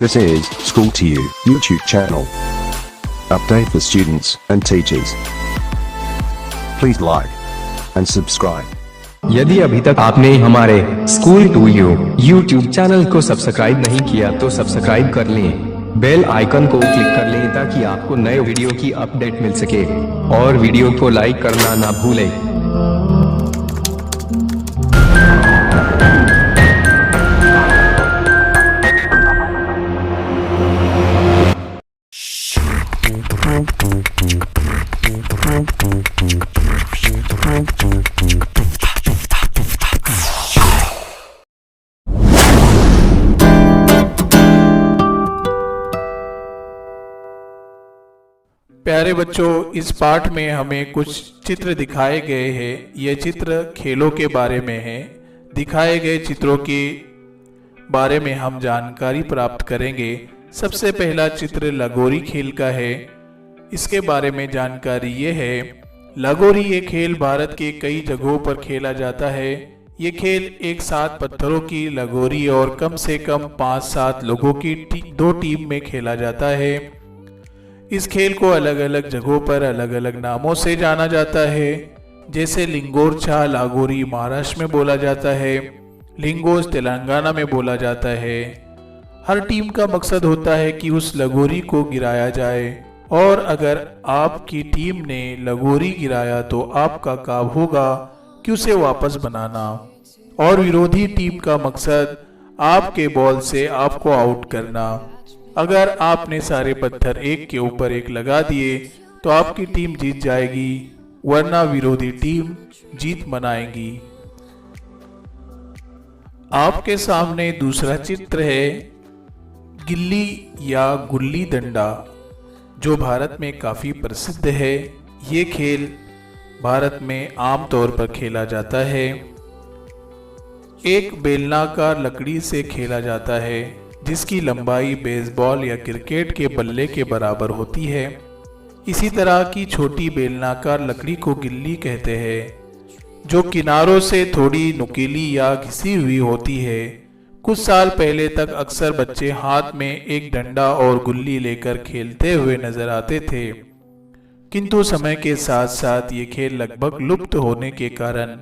This is School to You YouTube channel. Update for students and teachers. Please like and subscribe. यदि अभी तक आपने हमारे school to you YouTube channel को subscribe नहीं किया तो सब्सक्राइब कर लें, बेल आइकन को क्लिक कर लें ताकि आपको नए वीडियो की अपडेट मिल सके और वीडियो को लाइक करना ना भूलें। प्यारे बच्चों, इस पाठ में हमें कुछ चित्र दिखाए गए हैं। ये चित्र खेलों के बारे में है। दिखाए गए चित्रों के बारे में हम जानकारी प्राप्त करेंगे। सबसे पहला चित्र लगोरी खेल का है। इसके बारे में जानकारी ये है, लगोरी ये खेल भारत के कई जगहों पर खेला जाता है। ये खेल एक साथ पत्थरों की लगोरी और कम से कम 5-7 लोगों की दो टीम में खेला जाता है। इस खेल को अलग अलग जगहों पर अलग अलग नामों से जाना जाता है, जैसे लिंगोरछा लागोरी महाराष्ट्र में बोला जाता है, लिंगोस तेलंगाना में बोला जाता है। हर टीम का मकसद होता है कि उस लगोरी को गिराया जाए, और अगर आपकी टीम ने लगोरी गिराया तो आपका काम होगा कि उसे वापस बनाना, और विरोधी टीम का मकसद आपके बॉल से आपको आउट करना। अगर आपने सारे पत्थर एक के ऊपर एक लगा दिए तो आपकी टीम जीत जाएगी, वरना विरोधी टीम जीत मनाएगी। आपके सामने दूसरा चित्र है गिल्ली या गुल्ली डंडा, जो भारत में काफी प्रसिद्ध है। ये खेल भारत में आमतौर पर खेला जाता है। एक बेलनाकार लकड़ी से खेला जाता है, जिसकी लंबाई बेसबॉल या क्रिकेट के बल्ले के बराबर होती है। इसी तरह की छोटी बेलनाकार लकड़ी को गिल्ली कहते हैं, जो किनारों से थोड़ी नुकीली या घिसी हुई होती है। कुछ साल पहले तक अक्सर बच्चे हाथ में एक डंडा और गुल्ली लेकर खेलते हुए नजर आते थे, किंतु समय के साथ साथ ये खेल लगभग लुप्त होने के कारण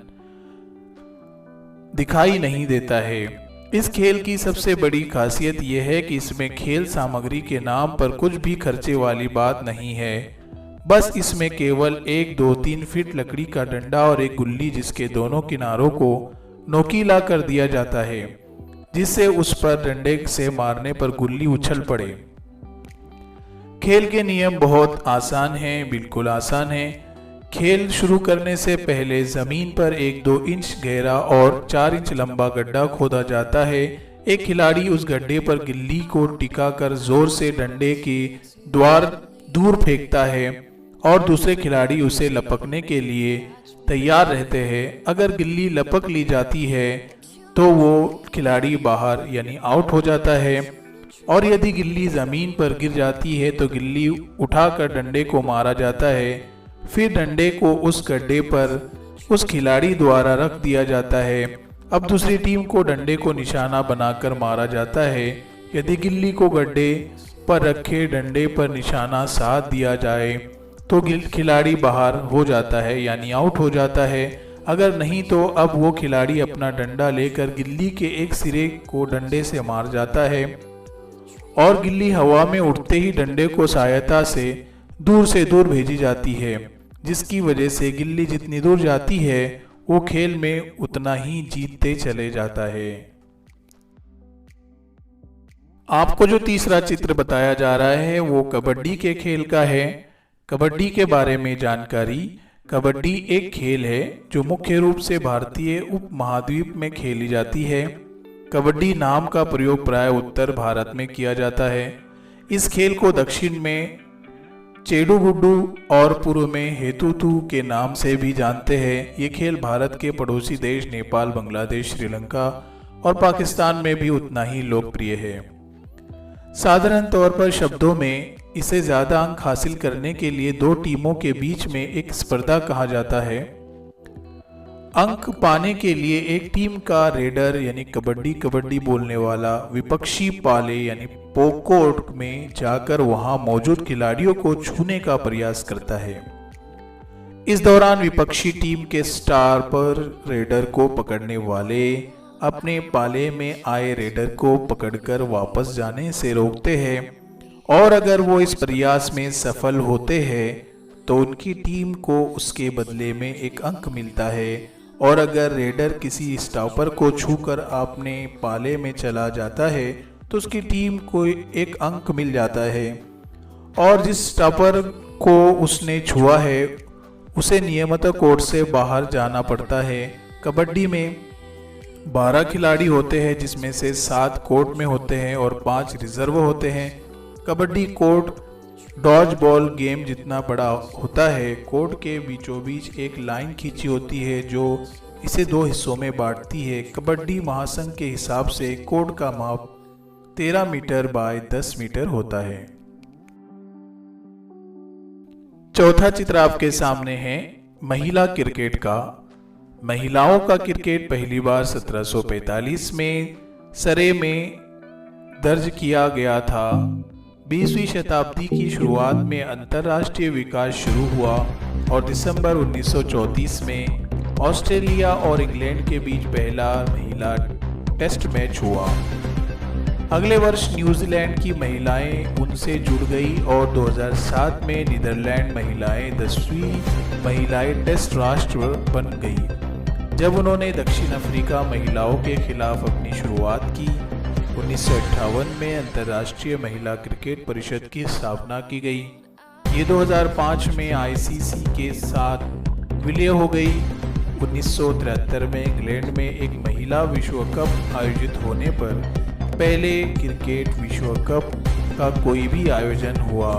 दिखाई नहीं देता है। इस खेल की सबसे बड़ी खासियत यह है कि इसमें खेल सामग्री के नाम पर कुछ भी खर्चे वाली बात नहीं है। बस इसमें केवल 1-2-3 फीट लकड़ी का डंडा और एक गुल्ली, जिसके दोनों किनारों को नोकीला कर दिया जाता है, जिससे उस पर डंडे से मारने पर गुल्ली उछल पड़े। खेल के नियम बहुत आसान हैं, बिल्कुल आसान हैं। खेल शुरू करने से पहले जमीन पर 1-2 इंच गहरा और 4 इंच लंबा गड्ढा खोदा जाता है। एक खिलाड़ी उस गड्ढे पर गिल्ली को टिकाकर जोर से डंडे के द्वार दूर फेंकता है, और दूसरे खिलाड़ी उसे लपकने के लिए तैयार रहते हैं। अगर गिल्ली लपक ली जाती है तो वो खिलाड़ी बाहर यानी आउट हो जाता है, और यदि गिल्ली जमीन पर गिर जाती है तो गिल्ली उठाकर डंडे को मारा जाता है। फिर डंडे को उस गड्ढे पर उस खिलाड़ी द्वारा रख दिया जाता है। अब दूसरी टीम को डंडे को निशाना बनाकर मारा जाता है। यदि गिल्ली को गड्ढे पर रखे डंडे पर निशाना साध दिया जाए तो खिलाड़ी बाहर हो जाता है यानी आउट हो जाता है। अगर नहीं तो अब वो खिलाड़ी अपना डंडा लेकर गिल्ली के एक सिरे को डंडे से मार जाता है, और गिल्ली हवा में उड़ते ही डंडे को सहायता से दूर भेजी जाती है, जिसकी वजह से गिल्ली जितनी दूर जाती है वो खेल में उतना ही जीतते चले जाता है। आपको जो तीसरा चित्र बताया जा रहा है वो कबड्डी के खेल का है। कबड्डी के बारे में जानकारी। कबड्डी एक खेल है जो मुख्य रूप से भारतीय उपमहाद्वीप में खेली जाती है। कबड्डी नाम का प्रयोग प्राय उत्तर भारत में किया जाता है। इस खेल को दक्षिण में चेडू-गुड्डू और पूर्व में हेतुतु के नाम से भी जानते हैं। ये खेल भारत के पड़ोसी देश नेपाल, बांग्लादेश, श्रीलंका और पाकिस्तान में भी उतना ही लोकप्रिय है। साधारण तौर पर शब्दों में इसे ज्यादा अंक हासिल करने के लिए 2 टीमों के बीच में एक स्पर्धा कहा जाता है। अंक पाने के लिए एक टीम का रेडर यानी कबड्डी बोलने वाला विपक्षी पाले यानी पोकोर्ट में जाकर वहां मौजूद खिलाड़ियों को छूने का प्रयास करता है। इस दौरान विपक्षी टीम के स्टार पर रेडर को पकड़ने वाले अपने पाले में आए रेडर को पकड़कर वापस जाने से रोकते हैं और अगर वो इस प्रयास में सफल होते हैं तो उनकी टीम को उसके बदले में एक अंक मिलता है और अगर रेडर किसी स्टॉपर को छूकर अपने पाले में चला जाता है तो उसकी टीम को एक अंक मिल जाता है और जिस स्टॉपर को उसने छुआ है उसे नियमित कोर्ट से बाहर जाना पड़ता है। कबड्डी में 12 खिलाड़ी होते हैं जिसमें से 7 कोर्ट में होते हैं और 5 रिजर्व होते हैं। Kabaddi court dodgeball game जितना बड़ा होता है। कोर्ट के बीचों बीच एक लाइन खींची होती है जो इसे 2 हिस्सों में बांटती है। कबड्डी महासंघ के हिसाब से कोर्ट का माप 13 मीटर बाय 10 मीटर होता है। चौथा चित्र आपके सामने है महिला क्रिकेट का। महिलाओं का क्रिकेट पहली बार 1745 में सरे में दर्ज किया गया था। 20वीं शताब्दी की शुरुआत में अंतर्राष्ट्रीय विकास शुरू हुआ और दिसंबर 1934 में ऑस्ट्रेलिया और इंग्लैंड के बीच पहला महिला टेस्ट मैच हुआ। अगले वर्ष न्यूजीलैंड की महिलाएं उनसे जुड़ गई और 2007 में नीदरलैंड महिलाएं 10वीं महिलाएं टेस्ट राष्ट्र बन गई जब उन्होंने दक्षिण अफ्रीका महिलाओं के खिलाफ अपनी शुरुआत की। 1958 में अंतर्राष्ट्रीय महिला क्रिकेट परिषद की स्थापना की गई। ये 2005 में आईसीसी के साथ विलय हो गई। 1973 में इंग्लैंड में एक महिला विश्व कप आयोजित होने पर पहले क्रिकेट विश्व कप का कोई भी आयोजन हुआ।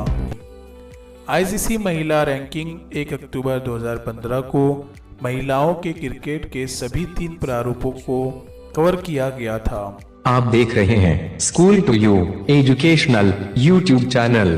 आईसीसी महिला रैंकिंग 1 अक्टूबर 2015 को महिलाओं के क्रिकेट के सभी 3 प्रारूपों को कवर किया गया था। आप देख रहे हैं school to you educational YouTube channel.